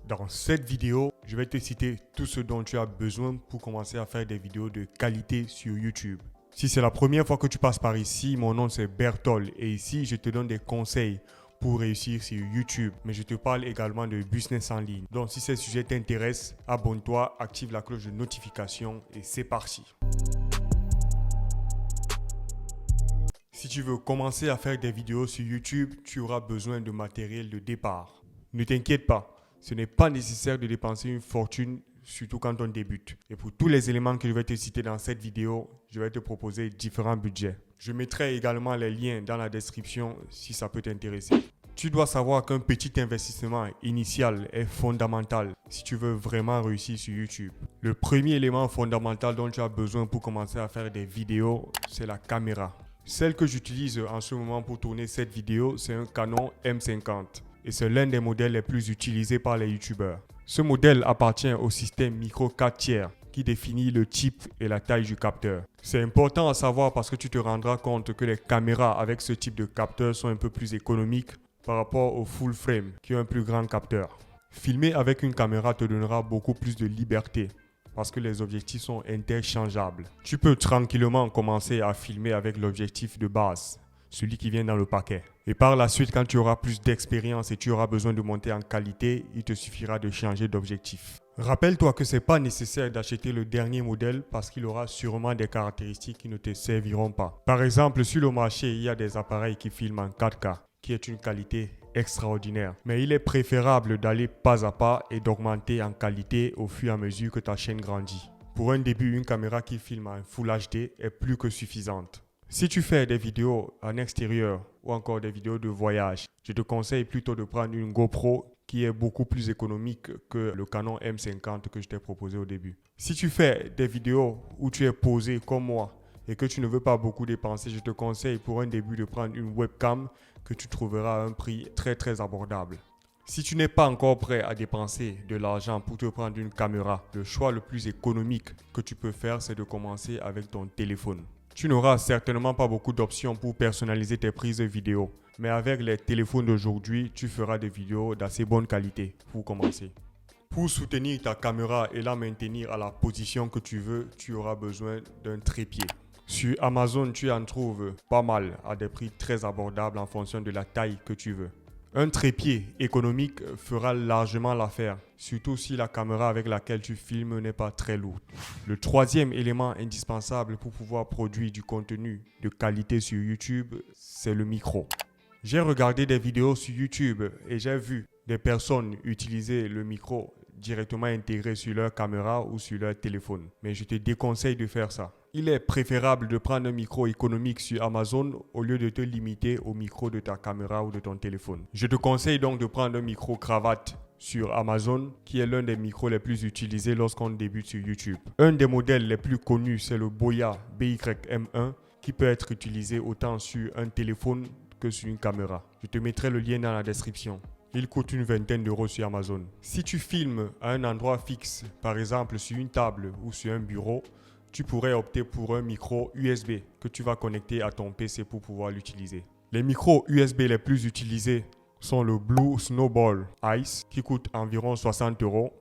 Dans cette vidéo, je vais te citer tout ce dont tu as besoin pour commencer à faire des vidéos de qualité sur YouTube. Si c'est la première fois que tu passes par ici, mon nom c'est Bertol et ici je te donne des conseils pour réussir sur YouTube. Mais je te parle également de business en ligne. Donc si ces sujets t'intéressent, abonne-toi, active la cloche de notification et c'est parti. Si tu veux commencer à faire des vidéos sur YouTube, tu auras besoin de matériel de départ. Ne t'inquiète pas. Ce n'est pas nécessaire de dépenser une fortune, surtout quand on débute. Et pour tous les éléments que je vais te citer dans cette vidéo, je vais te proposer différents budgets. Je mettrai également les liens dans la description si ça peut t'intéresser. Tu dois savoir qu'un petit investissement initial est fondamental si tu veux vraiment réussir sur YouTube. Le premier élément fondamental dont tu as besoin pour commencer à faire des vidéos, c'est la caméra. Celle que j'utilise en ce moment pour tourner cette vidéo, c'est un Canon M50. Et c'est l'un des modèles les plus utilisés par les youtubeurs. Ce modèle appartient au système micro 4 tiers qui définit le type et la taille du capteur. C'est important à savoir parce que tu te rendras compte que les caméras avec ce type de capteur sont un peu plus économiques par rapport au full frame qui a un plus grand capteur. Filmer avec une caméra te donnera beaucoup plus de liberté parce que les objectifs sont interchangeables. Tu peux tranquillement commencer à filmer avec l'objectif de base, celui qui vient dans le paquet. Et par la suite, quand tu auras plus d'expérience et tu auras besoin de monter en qualité, il te suffira de changer d'objectif. Rappelle-toi que ce n'est pas nécessaire d'acheter le dernier modèle parce qu'il aura sûrement des caractéristiques qui ne te serviront pas. Par exemple, sur le marché, il y a des appareils qui filment en 4K, qui est une qualité extraordinaire. Mais il est préférable d'aller pas à pas et d'augmenter en qualité au fur et à mesure que ta chaîne grandit. Pour un début, une caméra qui filme en Full HD est plus que suffisante. Si tu fais des vidéos en extérieur ou encore des vidéos de voyage, je te conseille plutôt de prendre une GoPro qui est beaucoup plus économique que le Canon M50 que je t'ai proposé au début. Si tu fais des vidéos où tu es posé comme moi et que tu ne veux pas beaucoup dépenser, je te conseille pour un début de prendre une webcam que tu trouveras à un prix très abordable. Si tu n'es pas encore prêt à dépenser de l'argent pour te prendre une caméra, le choix le plus économique que tu peux faire, c'est de commencer avec ton téléphone. Tu n'auras certainement pas beaucoup d'options pour personnaliser tes prises vidéo, mais avec les téléphones d'aujourd'hui, tu feras des vidéos d'assez bonne qualité pour commencer. Pour soutenir ta caméra et la maintenir à la position que tu veux, tu auras besoin d'un trépied. Sur Amazon, tu en trouves pas mal à des prix très abordables en fonction de la taille que tu veux. Un trépied économique fera largement l'affaire, surtout si la caméra avec laquelle tu filmes n'est pas très lourde. Le troisième élément indispensable pour pouvoir produire du contenu de qualité sur YouTube, c'est le micro. J'ai regardé des vidéos sur YouTube et j'ai vu des personnes utiliser le micro directement intégré sur leur caméra ou sur leur téléphone. Mais je te déconseille de faire ça. Il est préférable de prendre un micro économique sur Amazon au lieu de te limiter au micro de ta caméra ou de ton téléphone. Je te conseille donc de prendre un micro cravate sur Amazon qui est l'un des micros les plus utilisés lorsqu'on débute sur YouTube. Un des modèles les plus connus, c'est le Boya BYM1 qui peut être utilisé autant sur un téléphone que sur une caméra. Je te mettrai le lien dans la description. Il coûte une vingtaine d'euros sur Amazon. Si tu filmes à un endroit fixe, par exemple sur une table ou sur un bureau, tu pourrais opter pour un micro USB que tu vas connecter à ton PC pour pouvoir l'utiliser. Les micros USB les plus utilisés sont le Blue Snowball Ice qui coûte environ 60 euros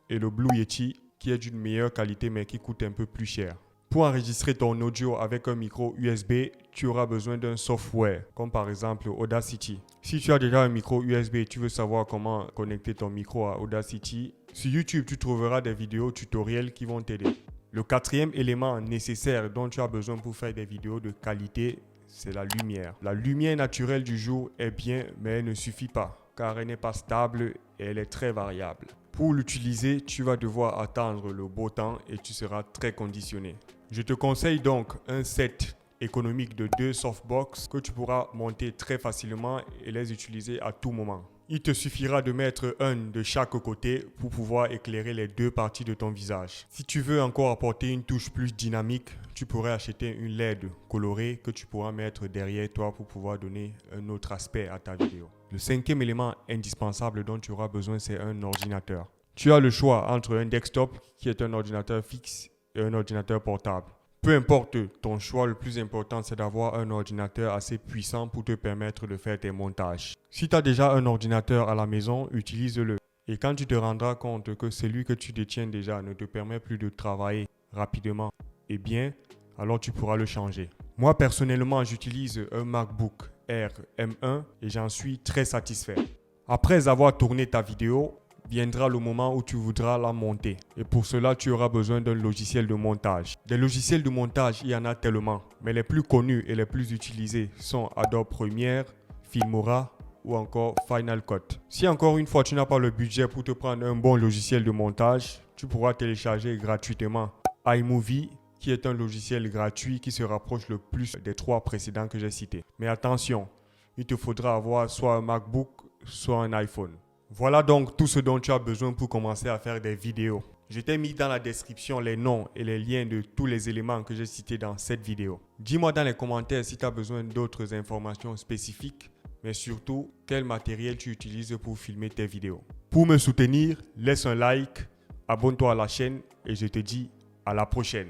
et le Blue Yeti qui est d'une meilleure qualité mais qui coûte un peu plus cher. Pour enregistrer ton audio avec un micro USB, tu auras besoin d'un software, comme par exemple Audacity. Si tu as déjà un micro USB et tu veux savoir comment connecter ton micro à Audacity, sur YouTube, tu trouveras des vidéos tutoriels qui vont t'aider. Le quatrième élément nécessaire dont tu as besoin pour faire des vidéos de qualité, c'est la lumière. La lumière naturelle du jour est bien, mais elle ne suffit pas, car elle n'est pas stable et elle est très variable. Pour l'utiliser, tu vas devoir attendre le beau temps et tu seras très conditionné. Je te conseille donc un set économique de 2 softbox que tu pourras monter très facilement et les utiliser à tout moment. Il te suffira de mettre un de chaque côté pour pouvoir éclairer les deux parties de ton visage. Si tu veux encore apporter une touche plus dynamique, tu pourrais acheter une LED colorée que tu pourras mettre derrière toi pour pouvoir donner un autre aspect à ta vidéo. Le cinquième élément indispensable dont tu auras besoin, c'est un ordinateur. Tu as le choix entre un desktop qui est un ordinateur fixe et un ordinateur portable. Peu importe ton choix, le plus important c'est d'avoir un ordinateur assez puissant pour te permettre de faire tes montages. Si tu as déjà un ordinateur à la maison, utilise-le. Et quand tu te rendras compte que celui que tu détiens déjà ne te permet plus de travailler rapidement et bien, alors tu pourras le changer. Moi, personnellement, j'utilise un MacBook Air M1 et j'en suis très satisfait. Après avoir tourné ta vidéo, viendra le moment où tu voudras la monter. Et pour cela, tu auras besoin d'un logiciel de montage. Des logiciels de montage, il y en a tellement. Mais les plus connus et les plus utilisés sont Adobe Premiere, Filmora ou encore Final Cut. Si encore une fois, tu n'as pas le budget pour te prendre un bon logiciel de montage, tu pourras télécharger gratuitement iMovie, qui est un logiciel gratuit qui se rapproche le plus des 3 précédents que j'ai cités. Mais attention, il te faudra avoir soit un MacBook, soit un iPhone. Voilà donc tout ce dont tu as besoin pour commencer à faire des vidéos. Je t'ai mis dans la description les noms et les liens de tous les éléments que j'ai cités dans cette vidéo. Dis-moi dans les commentaires si tu as besoin d'autres informations spécifiques, mais surtout quel matériel tu utilises pour filmer tes vidéos. Pour me soutenir, laisse un like, abonne-toi à la chaîne et je te dis à la prochaine.